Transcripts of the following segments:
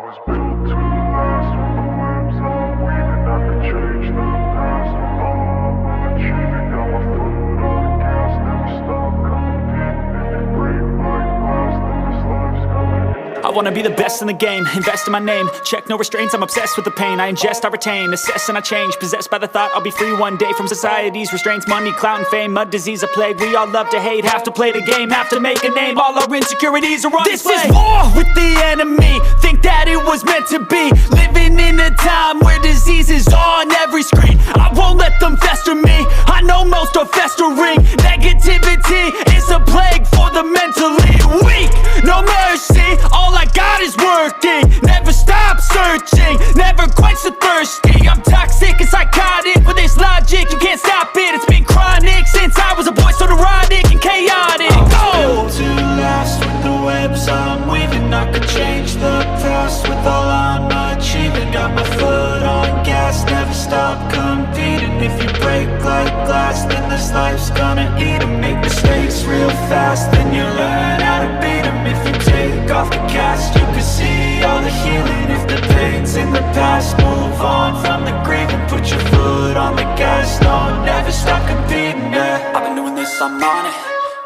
was built to last with the webs I'm weaving. I could change the past with all I'm achieving. Got my foot on the gas, never stop competing. If you break like glass, then this life's gonna end. I wanna be the best in the game, invest in my name. Check no restraints, I'm obsessed with the pain. I ingest, I retain, assess and I change. Possessed by the thought I'll be free one day from society's restraints. Money, clout and fame, mud, disease, a plague. We all love to hate, have to play the game, have to make a name. All our insecurities are on display. This is war with the enemy, think that it was meant to be. Living in a time where disease is on every screen. I won't let them fester me, I know most are festering. Negativity is a plague for the mentally weak. No mercy, all I got is working. Never stop searching, never quench the thirsty. I'm toxic and psychotic, with this logic, you can't stop it. It's been chronic since I was a boy, so neurotic and chaotic. Built to last with the webs I'm weaving. I could change the past with all I'm achieving. Got my foot on gas, never stop competing. If you break like glass, then this life's gonna eat 'em. Make mistakes real fast, then you learn how to beat 'em. If you take off the cast, you can see all the healing. If the pain's in the past, move on from the grave and put your foot on the gas. No, never stop competing, yeah. I've been doing this, I'm on it.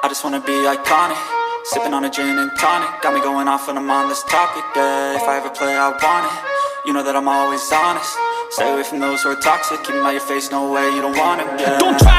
I just wanna be iconic. Sipping on a gin and tonic, got me going off when I'm on this topic, yeah. If I ever play, I want it. You know that I'm always honest. Stay away from those who are toxic. Keep them out your face, no way, you don't want it, yeah. Don't try to